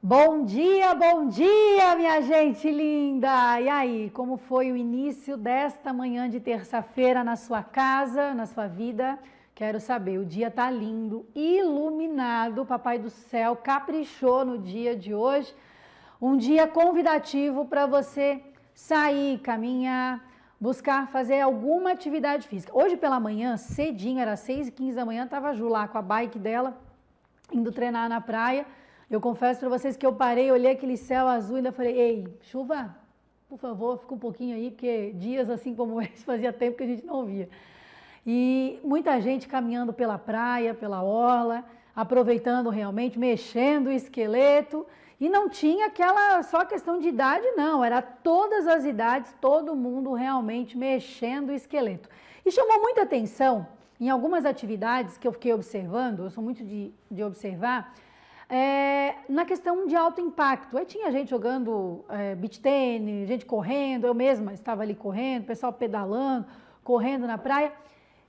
Bom dia, minha gente linda! E aí, como foi o início desta manhã de terça-feira na sua casa, na sua vida? Quero saber, o dia tá lindo, iluminado, Papai do Céu caprichou no dia de hoje. Um dia convidativo para você sair, caminhar, buscar fazer alguma atividade física. Hoje pela manhã, cedinho, era 6h15 da manhã, tava a Ju lá com a bike dela, indo treinar na praia. Eu confesso para vocês que eu parei, olhei aquele céu azul e ainda falei, ei, chuva, por favor, fica um pouquinho aí, porque dias assim como esse fazia tempo que a gente não via. E muita gente caminhando pela praia, pela orla, aproveitando realmente, mexendo o esqueleto. E não tinha aquela só questão de idade, não, era todas as idades, todo mundo realmente mexendo o esqueleto. E chamou muita atenção em algumas atividades que eu fiquei observando, eu sou muito de observar, na questão de alto impacto. Aí tinha gente jogando beach tênis, gente correndo, eu mesma estava ali correndo, pessoal pedalando, correndo na praia.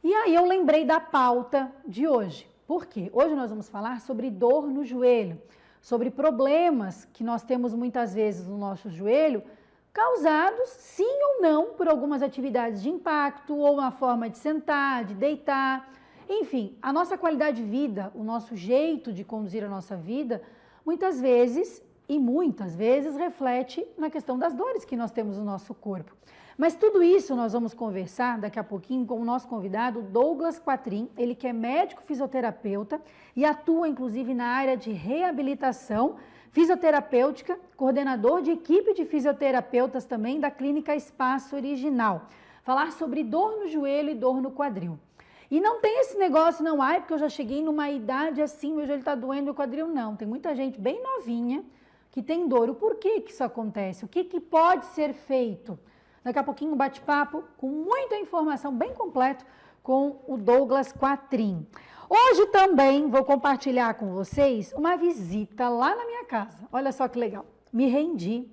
E aí eu lembrei da pauta de hoje. Por quê? Hoje nós vamos falar sobre dor no joelho, sobre problemas que nós temos muitas vezes no nosso joelho, causados sim ou não por algumas atividades de impacto, ou uma forma de sentar, de deitar. Enfim, a nossa qualidade de vida, o nosso jeito de conduzir a nossa vida, muitas vezes reflete na questão das dores que nós temos no nosso corpo. Mas tudo isso nós vamos conversar daqui a pouquinho com o nosso convidado Douglas Quatrin, ele que é médico fisioterapeuta e atua inclusive na área de reabilitação fisioterapêutica, coordenador de equipe de fisioterapeutas também da Clínica Espaço Original. Falar sobre dor no joelho e dor no quadril. E não tem esse negócio, não, porque eu já cheguei numa idade assim, meu joelho está doendo, meu quadril não. Tem muita gente bem novinha que tem dor. O porquê que isso acontece? O que pode ser feito? Daqui a pouquinho um bate-papo com muita informação bem completo com o Douglas Quatrin. Hoje também vou compartilhar com vocês uma visita lá na minha casa. Olha só que legal. Me rendi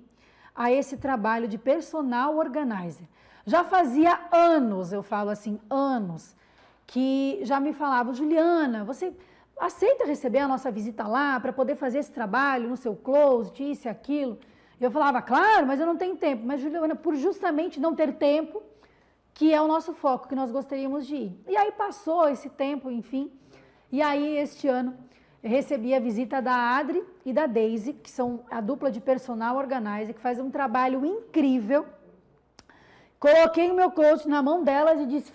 a esse trabalho de personal organizer. Já fazia anos, eu falo assim, anos, que já me falavam, Juliana, você aceita receber a nossa visita lá para poder fazer esse trabalho no seu closet, isso e aquilo? Eu falava, claro, mas eu não tenho tempo. Mas, Juliana, por justamente não ter tempo, que é o nosso foco, que nós gostaríamos de ir. E aí passou esse tempo, enfim. E aí, este ano, eu recebi a visita da Adri e da Daisy, que são a dupla de personal organizer, que faz um trabalho incrível. Coloquei o meu closet na mão delas e disse,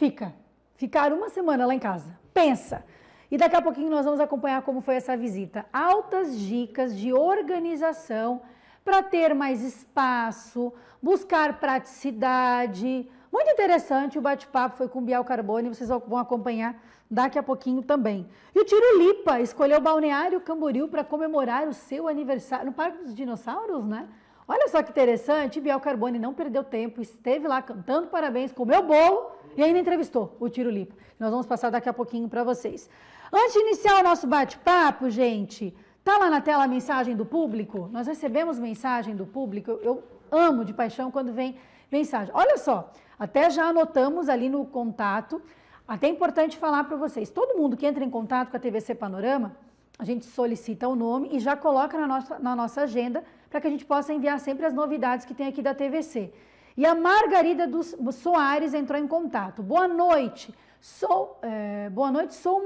ficaram uma semana lá em casa. Pensa! E daqui a pouquinho nós vamos acompanhar como foi essa visita. Altas dicas de organização para ter mais espaço, buscar praticidade. Muito interessante, o bate-papo foi com o Biel Carbone, vocês vão acompanhar daqui a pouquinho também. E o Tirulipa escolheu o Balneário Camboriú para comemorar o seu aniversário, no Parque dos Dinossauros, né? Olha só que interessante, Biel Carbone não perdeu tempo, esteve lá cantando parabéns, comeu bolo e ainda entrevistou o Tirulipa. Nós vamos passar daqui a pouquinho para vocês. Antes de iniciar o nosso bate-papo, gente, tá lá na tela a mensagem do público? Nós recebemos mensagem do público, eu amo de paixão quando vem mensagem. Olha só, até já anotamos ali no contato, até é importante falar para vocês, todo mundo que entra em contato com a TVC Panorama, a gente solicita o nome e já coloca na nossa agenda para que a gente possa enviar sempre as novidades que tem aqui da TVC. E a Margarida dos Soares entrou em contato. Boa noite, sou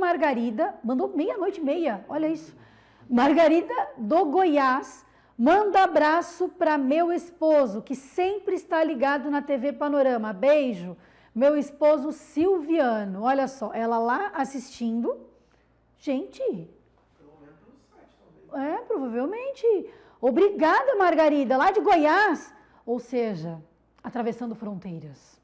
Margarida, mandou 00:30, olha isso. Margarida do Goiás, manda abraço para meu esposo, que sempre está ligado na TV Panorama. Beijo, meu esposo Silviano. Olha só, ela lá assistindo. Gente, provavelmente. Obrigada, Margarida, lá de Goiás. Ou seja, atravessando fronteiras.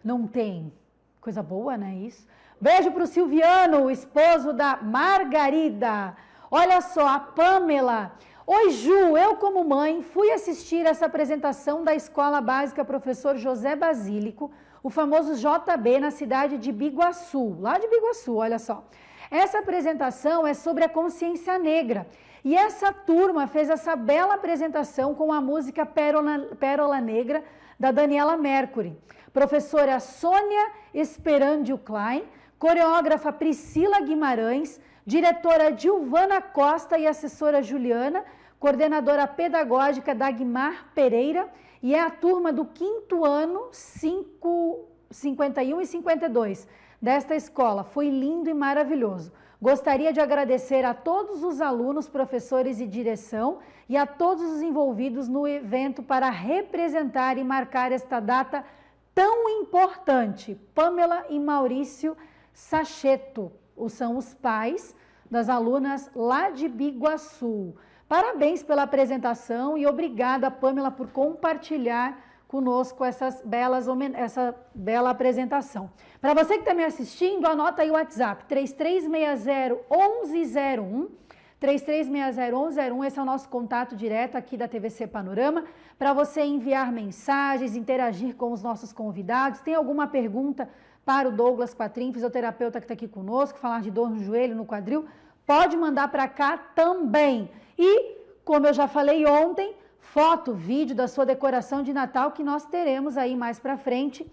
Não tem coisa boa, né? Isso. Beijo para o Silviano, o esposo da Margarida. Olha só, a Pamela. Oi, Ju, eu como mãe fui assistir essa apresentação da Escola Básica Professor José Basílico, o famoso JB, na cidade de Biguaçu, lá de Biguaçu, olha só. Essa apresentação é sobre a consciência negra e essa turma fez essa bela apresentação com a música Pérola Negra, da Daniela Mercury. Professora Sônia Esperandio Klein, coreógrafa Priscila Guimarães, diretora Gilvana Costa e assessora Juliana, coordenadora pedagógica Dagmar Pereira, e é a turma do 5º ano, 51 e 52 desta escola. Foi lindo e maravilhoso. Gostaria de agradecer a todos os alunos, professores e direção e a todos os envolvidos no evento para representar e marcar esta data tão importante. Pamela e Maurício Sacheto, são os pais das alunas lá de Biguaçu. Parabéns pela apresentação e obrigada, Pamela, por compartilhar conosco essa bela apresentação. Para você que está me assistindo, anota aí o WhatsApp, 3360-1101, 3360-1101, esse é o nosso contato direto aqui da TVC Panorama, para você enviar mensagens, interagir com os nossos convidados. Tem alguma pergunta para o Douglas Quatrin, fisioterapeuta que está aqui conosco, falar de dor no joelho, no quadril, pode mandar para cá também. E, como eu já falei ontem, foto, vídeo da sua decoração de Natal que nós teremos aí mais para frente.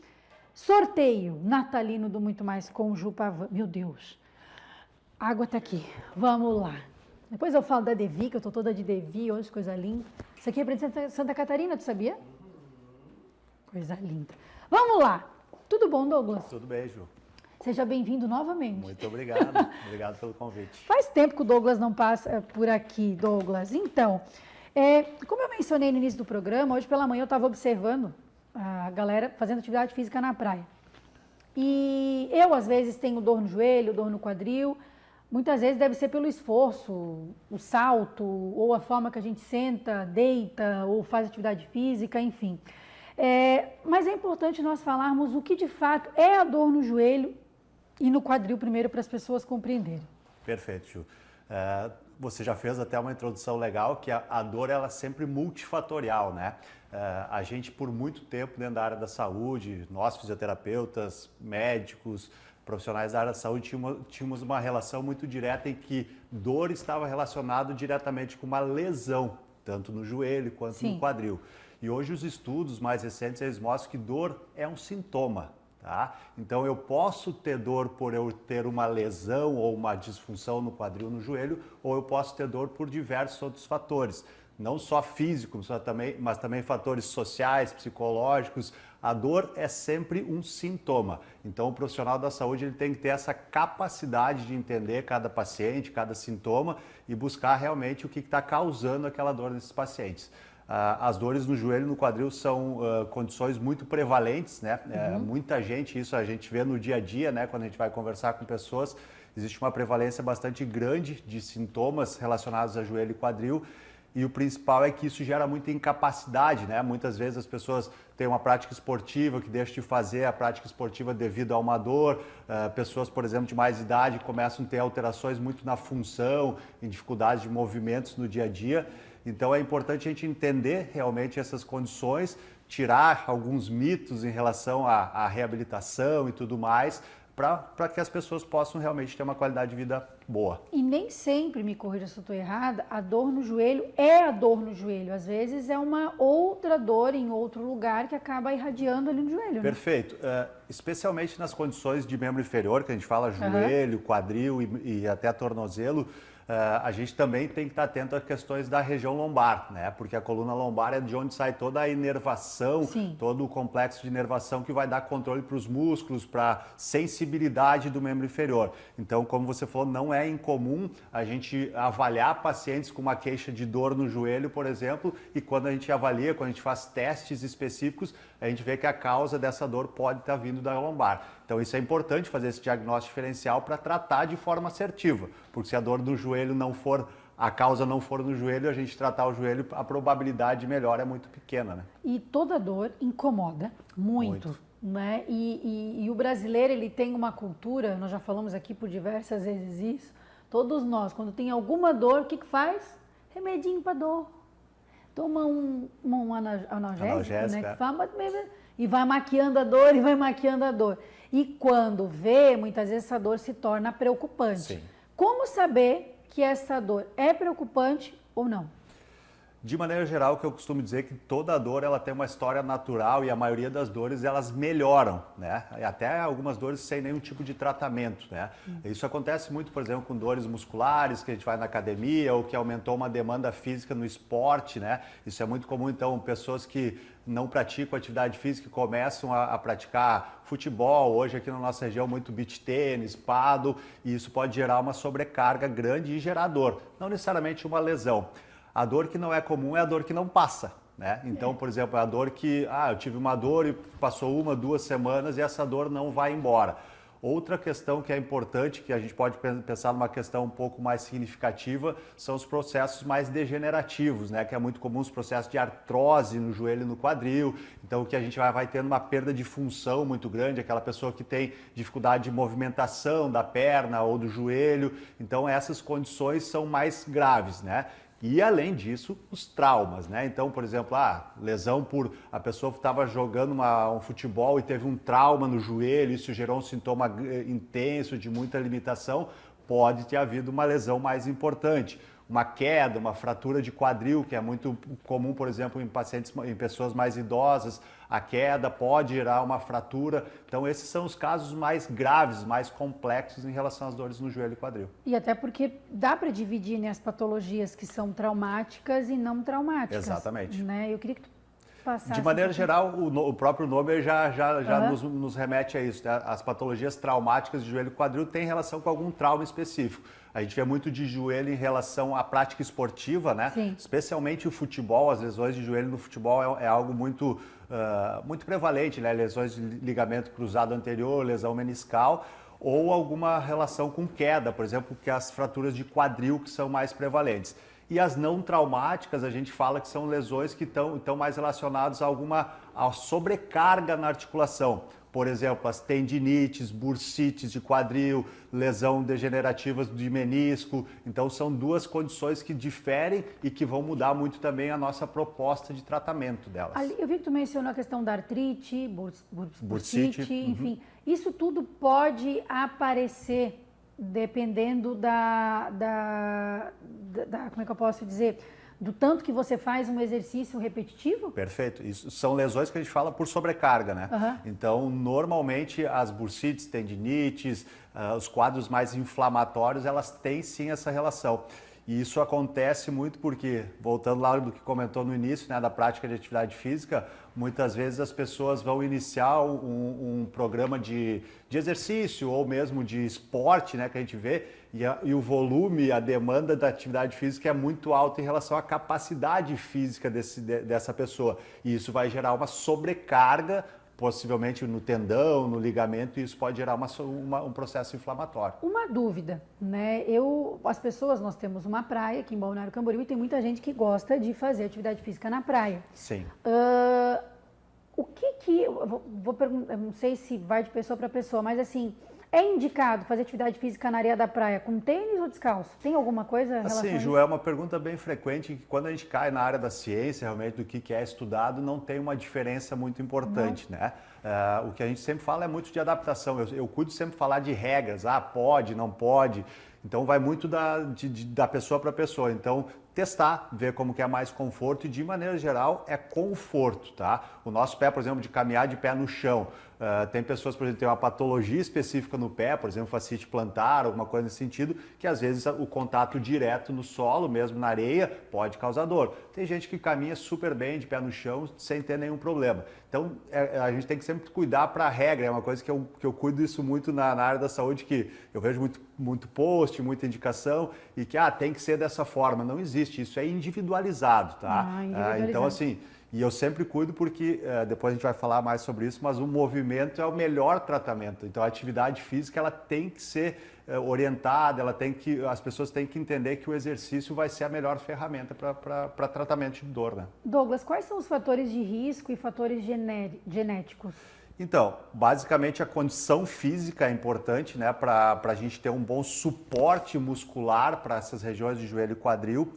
Sorteio natalino do Muito Mais com Ju Pavan. Meu Deus, a água tá aqui. Vamos lá. Depois eu falo da Devi, que eu tô toda de Devi hoje, coisa linda. Isso aqui é para Santa Catarina, tu sabia? Coisa linda. Vamos lá. Tudo bom, Douglas? Tudo bem, Ju. Seja bem-vindo novamente. Muito obrigado. Obrigado pelo convite. Faz tempo que o Douglas não passa por aqui, Douglas. Então, como eu mencionei no início do programa, hoje pela manhã eu estava observando a galera fazendo atividade física na praia. E eu, às vezes, tenho dor no joelho, dor no quadril. Muitas vezes deve ser pelo esforço, o salto, ou a forma que a gente senta, deita, ou faz atividade física, enfim. Mas é importante nós falarmos o que de fato é a dor no joelho e no quadril primeiro para as pessoas compreenderem. Perfeito, Ju. Você já fez até uma introdução legal, que a dor ela é sempre multifatorial, né? A gente, por muito tempo, dentro da área da saúde, nós fisioterapeutas, médicos, profissionais da área da saúde, tínhamos uma relação muito direta em que dor estava relacionado diretamente com uma lesão, tanto no joelho quanto no quadril. E hoje os estudos mais recentes, eles mostram que dor é um sintoma, tá? Então eu posso ter dor por eu ter uma lesão ou uma disfunção no quadril, no joelho, ou eu posso ter dor por diversos outros fatores, não só físicos, mas também fatores sociais, psicológicos. A dor é sempre um sintoma. Então o profissional da saúde ele tem que ter essa capacidade de entender cada paciente, cada sintoma e buscar realmente o que está causando aquela dor nesses pacientes. As dores no joelho e no quadril são condições muito prevalentes, né? Muita gente, isso a gente vê no dia a dia, né? Quando a gente vai conversar com pessoas, existe uma prevalência bastante grande de sintomas relacionados a joelho e quadril. E o principal é que isso gera muita incapacidade, né? Muitas vezes as pessoas têm uma prática esportiva que deixam de fazer a prática esportiva devido a uma dor. Pessoas, por exemplo, de mais idade começam a ter alterações muito na função, em dificuldades de movimentos no dia a dia. Então é importante a gente entender realmente essas condições, tirar alguns mitos em relação à reabilitação e tudo mais, para que as pessoas possam realmente ter uma qualidade de vida boa. E nem sempre, me corrija se eu estou errada, a dor no joelho é a dor no joelho. Às vezes é uma outra dor em outro lugar que acaba irradiando ali no joelho. Né? Perfeito. Especialmente nas condições de membro inferior, que a gente fala joelho, quadril e até tornozelo, a gente também tem que estar atento às questões da região lombar, né? Porque a coluna lombar é de onde sai toda a inervação, todo o complexo de inervação que vai dar controle para os músculos, para a sensibilidade do membro inferior. Então, como você falou, não é incomum a gente avaliar pacientes com uma queixa de dor no joelho, por exemplo, e quando a gente avalia, quando a gente faz testes específicos, a gente vê que a causa dessa dor pode estar vindo da lombar. Então isso é importante fazer esse diagnóstico diferencial para tratar de forma assertiva, porque se a dor no joelho não for, a causa não for no joelho, a gente tratar o joelho, a probabilidade de melhora é muito pequena, né? E toda dor incomoda muito. Né? E o brasileiro, ele tem uma cultura, nós já falamos aqui por diversas vezes isso, todos nós, quando tem alguma dor, o que faz? Remedinho para dor. Toma um analgésico, né? Que fala, e vai maquiando a dor, e vai maquiando a dor. E quando vê, muitas vezes essa dor se torna preocupante. Como saber que essa dor é preocupante ou não? De maneira geral, o que eu costumo dizer é que toda dor ela tem uma história natural e a maioria das dores elas melhoram, né? E até algumas dores sem nenhum tipo de tratamento, né? Isso acontece muito, por exemplo, com dores musculares que a gente vai na academia ou que aumentou uma demanda física no esporte, né? Isso é muito comum, então, pessoas que não praticam atividade física e começam a praticar futebol, hoje aqui na nossa região muito beach tênis, paddle, e isso pode gerar uma sobrecarga grande e gerar dor, não necessariamente uma lesão. A dor que não é comum é a dor que não passa, né? Então, por exemplo, a dor que, eu tive uma dor e passou 1, 2 semanas e essa dor não vai embora. Outra questão que é importante, que a gente pode pensar numa questão um pouco mais significativa, são os processos mais degenerativos, né? Que é muito comum os processos de artrose no joelho e no quadril. Então, o que a gente vai tendo uma perda de função muito grande, aquela pessoa que tem dificuldade de movimentação da perna ou do joelho. Então, essas condições são mais graves, né? E além disso, os traumas, né? Então, por exemplo, lesão por a pessoa estava jogando um futebol e teve um trauma no joelho, isso gerou um sintoma intenso de muita limitação, pode ter havido uma lesão mais importante. Uma queda, uma fratura de quadril, que é muito comum, por exemplo, em pessoas mais idosas, a queda pode gerar uma fratura. Então, esses são os casos mais graves, mais complexos em relação às dores no joelho e quadril. E até porque dá para dividir, né, as patologias que são traumáticas e não traumáticas. Exatamente. Né? Eu queria que tu passasse... De maneira geral, o próprio nome já nos remete a isso. Né? As patologias traumáticas de joelho e quadril têm relação com algum trauma específico. A gente vê muito de joelho em relação à prática esportiva, né? Sim. Especialmente o futebol, as lesões de joelho no futebol é algo muito prevalente, né? Lesões de ligamento cruzado anterior, lesão meniscal, ou alguma relação com queda, por exemplo, que é as fraturas de quadril que são mais prevalentes. E as não traumáticas, a gente fala que são lesões que estão mais relacionadas a sobrecarga na articulação. Por exemplo, as tendinites, bursites de quadril, lesão degenerativas de menisco. Então, são duas condições que diferem e que vão mudar muito também a nossa proposta de tratamento delas. Eu vi que tu mencionou a questão da artrite, bursite, enfim. Uhum. Isso tudo pode aparecer dependendo como é que eu posso dizer, do tanto que você faz um exercício repetitivo? Perfeito. Isso são lesões que a gente fala por sobrecarga, né? Uhum. Então, normalmente, as bursites, tendinites, os quadros mais inflamatórios, elas têm sim essa relação. E isso acontece muito porque, voltando lá do que comentou no início, né, da prática de atividade física, muitas vezes as pessoas vão iniciar um programa de exercício ou mesmo de esporte, né, que a gente vê, e o volume, a demanda da atividade física é muito alta em relação à capacidade física dessa pessoa. E isso vai gerar uma sobrecarga, possivelmente no tendão, no ligamento, e isso pode gerar um processo inflamatório. Uma dúvida, né? Nós temos uma praia aqui em Balneário Camboriú e tem muita gente que gosta de fazer atividade física na praia. Sim. Eu vou perguntar, não sei se vai de pessoa para pessoa, mas assim, é indicado fazer atividade física na areia da praia com tênis ou descalço? Tem alguma coisa em relação a isso? Ju, é uma pergunta bem frequente que quando a gente cai na área da ciência, realmente, do que é estudado, não tem uma diferença muito importante, né? O que a gente sempre fala é muito de adaptação. Eu cuido sempre de falar de regras, pode, não pode. Então vai muito da pessoa para pessoa. Então, testar, ver como que é mais conforto e, de maneira geral, é conforto, tá? O nosso pé, por exemplo, de caminhar de pé no chão. Tem pessoas, por exemplo, que têm uma patologia específica no pé, por exemplo, fascite plantar, alguma coisa nesse sentido, que às vezes o contato direto no solo, mesmo na areia, pode causar dor. Tem gente que caminha super bem de pé no chão sem ter nenhum problema. Então, a gente tem que sempre cuidar para a regra, é uma coisa que eu cuido isso muito na área da saúde, que eu vejo muito post, muita indicação, e que tem que ser dessa forma. Não existe, isso é individualizado, tá? Individualizado. Então, assim, e eu sempre cuido porque, depois a gente vai falar mais sobre isso, mas o movimento é o melhor tratamento. Então, a atividade física, ela tem que ser orientada, as pessoas têm que entender que o exercício vai ser a melhor ferramenta para tratamento de dor, né? Douglas, quais são os fatores de risco e fatores genéticos? Então, basicamente a condição física é importante, né, para a gente ter um bom suporte muscular para essas regiões de joelho e quadril.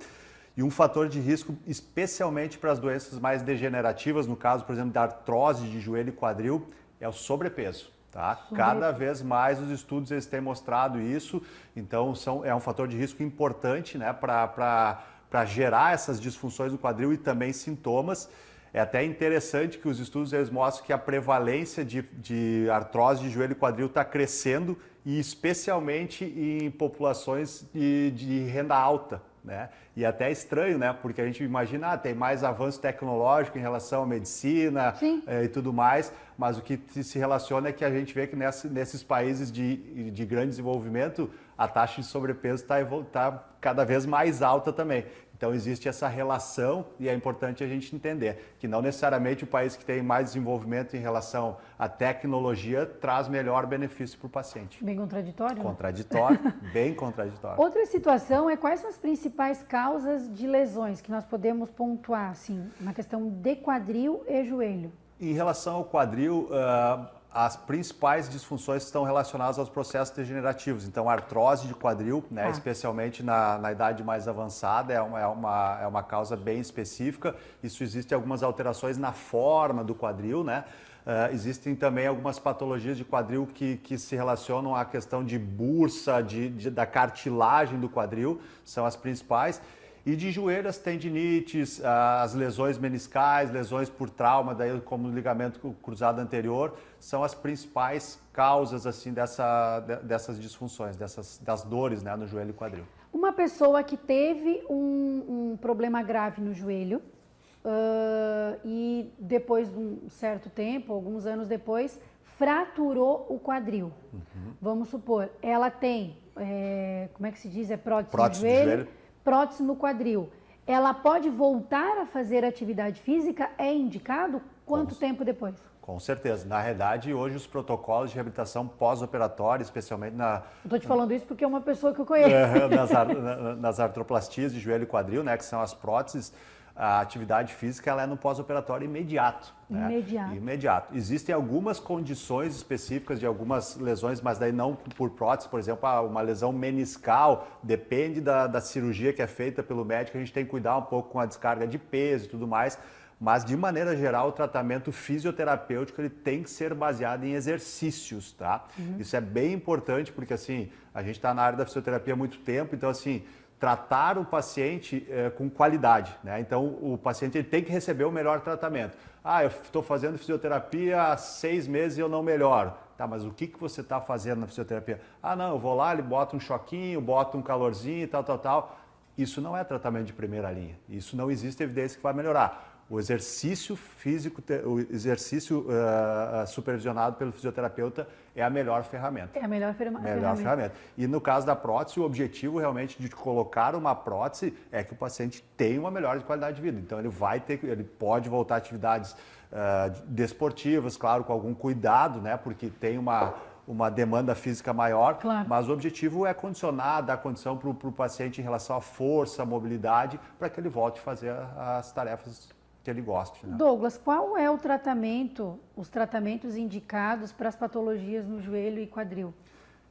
E um fator de risco, especialmente para as doenças mais degenerativas, no caso, por exemplo, da artrose de joelho e quadril, é o sobrepeso. Tá? Cada vez mais os estudos eles têm mostrado isso, então é um fator de risco importante, né, para para gerar essas disfunções no quadril e também sintomas. É até interessante que os estudos eles mostram que a prevalência de artrose de joelho e quadril está crescendo, e especialmente em populações de renda alta, né? E até é estranho, né? Porque a gente imagina, tem mais avanço tecnológico em relação à medicina e tudo mais, mas o que se relaciona é que a gente vê que nesses países de grande desenvolvimento, a taxa de sobrepeso está cada vez mais alta também. Então existe essa relação e é importante a gente entender que não necessariamente o país que tem mais desenvolvimento em relação à tecnologia traz melhor benefício para o paciente. Bem contraditório? Contraditório, bem contraditório. Outra situação é quais são as principais causas de lesões que nós podemos pontuar, assim, na questão de quadril e joelho? Em relação ao quadril, as principais disfunções estão relacionadas aos processos degenerativos. Então, a artrose de quadril, né, especialmente na idade mais avançada, é uma causa bem específica. Isso existe algumas alterações na forma do quadril, né? Existem também algumas patologias de quadril que se relacionam à questão de bursa, da cartilagem do quadril, são as principais. E de joelho, as tendinites, as lesões meniscais, lesões por trauma, daí como o ligamento cruzado anterior, são as principais causas assim, dessas disfunções, das dores, né, no joelho e quadril. Uma pessoa que teve um problema grave no joelho e depois de um certo tempo, alguns anos depois, fraturou o quadril. Vamos supor, ela tem, como é que se diz? Prótese no joelho. Prótese no quadril. Ela pode voltar a fazer atividade física? É indicado? Quanto tempo depois? Com certeza. Na realidade, hoje os protocolos de reabilitação pós-operatória, especialmente Estou te falando isso porque é uma pessoa que eu conheço. Nas artroplastias de joelho e quadril, né, que são as próteses, a atividade física ela é no pós-operatório imediato. Né? Imediato. Existem algumas condições específicas de algumas lesões, mas daí não por prótese. Por exemplo, uma lesão meniscal, depende da cirurgia que é feita pelo médico, a gente tem que cuidar um pouco com a descarga de peso e tudo mais. Mas, de maneira geral, o tratamento fisioterapêutico ele tem que ser baseado em exercícios, tá? Isso é bem importante, porque assim, a gente está na área da fisioterapia há muito tempo, então assim, tratar o paciente com qualidade, né? Então, o paciente ele tem que receber o melhor tratamento. Eu estou fazendo fisioterapia há 6 meses e eu não melhoro. Tá, mas o que você está fazendo na fisioterapia? Não, eu vou lá, ele bota um choquinho, bota um calorzinho e tal. Isso não é tratamento de primeira linha. Isso não existe evidência que vai melhorar. O exercício físico, o exercício supervisionado pelo fisioterapeuta é a melhor ferramenta. É a melhor ferramenta. E no caso da prótese, o objetivo realmente de colocar uma prótese é que o paciente tenha uma melhor qualidade de vida. Então ele pode voltar a atividades desportivas, claro, com algum cuidado, né? Porque tem uma demanda física maior, claro. Mas o objetivo é condicionar, dar condição para o paciente em relação à força, à mobilidade, para que ele volte a fazer as tarefas que ele goste. Né? Douglas, qual é os tratamentos indicados para as patologias no joelho e quadril?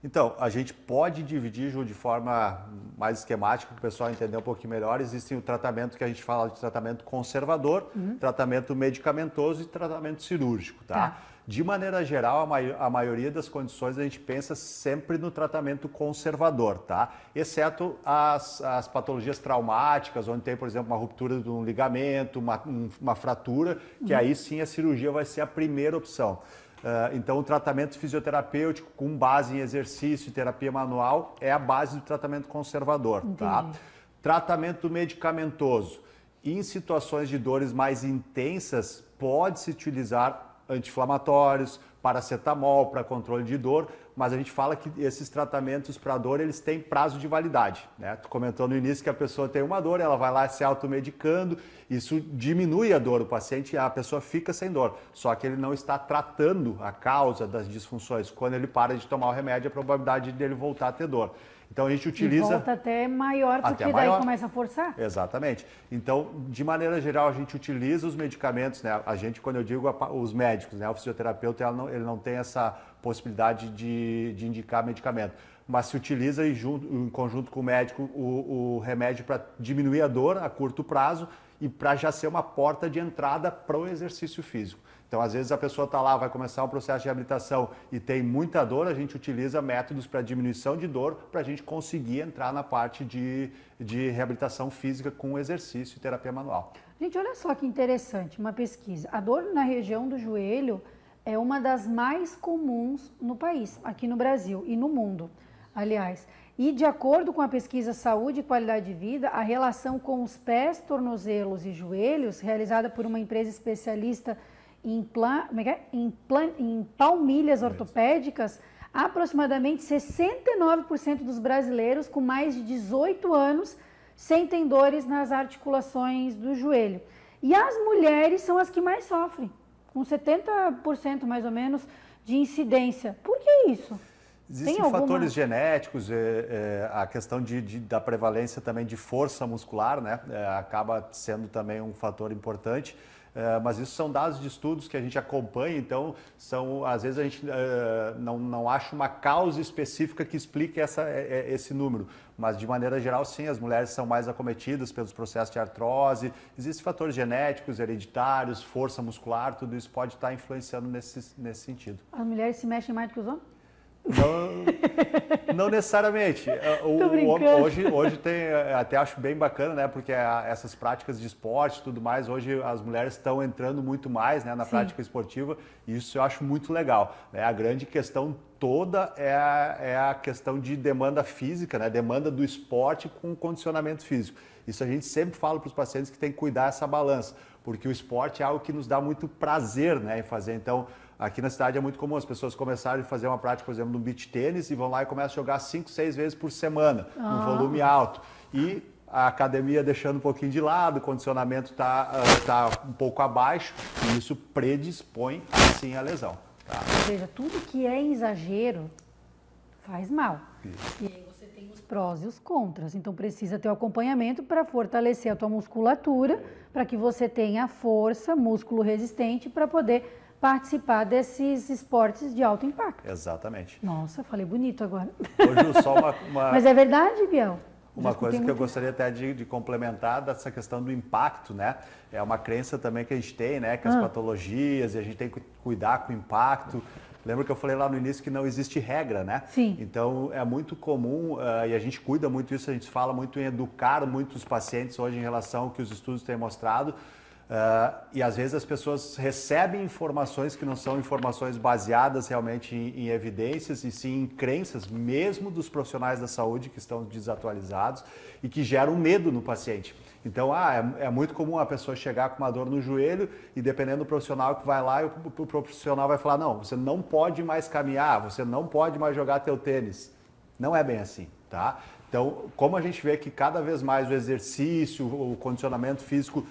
Então, a gente pode dividir, Ju, de forma mais esquemática, para o pessoal entender um pouquinho melhor. Existe o tratamento que a gente fala de tratamento conservador, tratamento medicamentoso e tratamento cirúrgico, tá? De maneira geral, a maioria das condições a gente pensa sempre no tratamento conservador, tá? Exceto as patologias traumáticas, onde tem, por exemplo, uma ruptura de um ligamento, uma fratura, que aí sim a cirurgia vai ser a primeira opção. Então, o tratamento fisioterapêutico com base em exercício e terapia manual é a base do tratamento conservador, tá? Tratamento medicamentoso. Em situações de dores mais intensas, pode-se utilizar anti-inflamatórios, paracetamol para controle de dor, mas a gente fala que esses tratamentos para dor, eles têm prazo de validade, né? Tu comentou no início que a pessoa tem uma dor, ela vai lá se automedicando, isso diminui a dor, a pessoa fica sem dor, só que ele não está tratando a causa das disfunções. Quando ele para de tomar o remédio, a probabilidade dele voltar a ter dor. Então a gente utiliza... E volta até maior, porque daí começa a forçar. Exatamente. Então, de maneira geral, a gente utiliza os medicamentos, né? A gente, quando eu digo os médicos, né? O fisioterapeuta, ele não tem essa possibilidade de indicar medicamento. Mas se utiliza em conjunto com o médico o remédio para diminuir a dor a curto prazo e para já ser uma porta de entrada para o exercício físico. Então, às vezes a pessoa está lá, vai começar um processo de reabilitação e tem muita dor, a gente utiliza métodos para diminuição de dor para a gente conseguir entrar na parte de reabilitação física com exercício e terapia manual. Gente, olha só que interessante, uma pesquisa. A dor na região do joelho é uma das mais comuns no país, aqui no Brasil e no mundo, aliás. E de acordo com a pesquisa Saúde e Qualidade de Vida, a relação com os pés, tornozelos e joelhos, realizada por uma empresa especialista em palmilhas ortopédicas, aproximadamente 69% dos brasileiros com mais de 18 anos sentem dores nas articulações do joelho. E as mulheres são as que mais sofrem, com 70% mais ou menos de incidência. Por que isso? Existem fatores genéticos, a questão da prevalência também de força muscular, né? Acaba sendo também um fator importante. Mas isso são dados de estudos que a gente acompanha, então às vezes a gente não acha uma causa específica que explique esse número, mas de maneira geral sim, as mulheres são mais acometidas pelos processos de artrose, existem fatores genéticos, hereditários, força muscular, tudo isso pode estar influenciando nesse sentido. As mulheres se mexem mais do que os homens? Não necessariamente. Hoje tem, até acho bem bacana, né? Porque essas práticas de esporte e tudo mais, hoje as mulheres estão entrando muito mais, né, na prática esportiva, e isso eu acho muito legal, né? A grande questão toda é a questão de demanda física, né? Demanda do esporte com condicionamento físico. Isso a gente sempre fala para os pacientes que tem que cuidar essa balança, porque o esporte é algo que nos dá muito prazer, né, em fazer. Então, aqui na cidade é muito comum as pessoas começarem a fazer uma prática, por exemplo, no beach tênis e vão lá e começam a jogar 5, 6 vezes por semana, um volume alto. E a academia deixando um pouquinho de lado, o condicionamento tá um pouco abaixo e isso predispõe, assim, à lesão. Tá? Ou seja, tudo que é exagero faz mal. Isso. E aí você tem os prós e os contras. Então precisa ter o acompanhamento para fortalecer a tua musculatura, para que você tenha força, músculo resistente para poder participar desses esportes de alto impacto. Exatamente. Nossa, falei bonito agora. Hoje só uma... Mas é verdade, Biel? Uma coisa que eu gostaria até de complementar dessa questão do impacto, né? É uma crença também que a gente tem, né? Que as patologias, e a gente tem que cuidar com o impacto. Lembra que eu falei lá no início que não existe regra, né? Sim. Então é muito comum, e a gente cuida muito disso, a gente fala muito em educar muitos pacientes hoje em relação ao que os estudos têm mostrado. E às vezes as pessoas recebem informações que não são informações baseadas realmente em evidências e sim em crenças, mesmo dos profissionais da saúde que estão desatualizados e que geram medo no paciente. Então, é muito comum a pessoa chegar com uma dor no joelho e dependendo do profissional que vai lá, o profissional vai falar, não, você não pode mais caminhar, você não pode mais jogar teu tênis. Não é bem assim, tá? Então, como a gente vê que cada vez mais o exercício, o condicionamento físico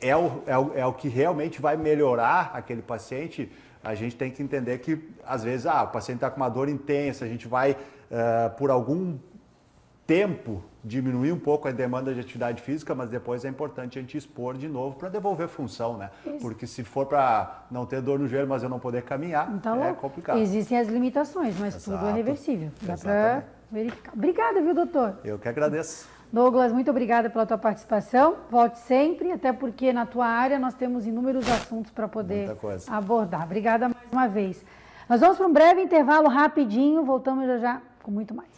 é o que realmente vai melhorar aquele paciente, a gente tem que entender que, às vezes, o paciente está com uma dor intensa, a gente vai, por algum tempo, diminuir um pouco a demanda de atividade física, mas depois é importante a gente expor de novo para devolver função, né? Isso. Porque se for para não ter dor no joelho, mas eu não poder caminhar, então, é complicado. Existem as limitações, mas tudo é reversível. Dá para verificar. Obrigada, viu, doutor? Eu que agradeço. Douglas, muito obrigada pela tua participação. Volte sempre, até porque na tua área nós temos inúmeros assuntos para poder abordar. Obrigada mais uma vez. Nós vamos para um breve intervalo rapidinho, voltamos já com muito mais.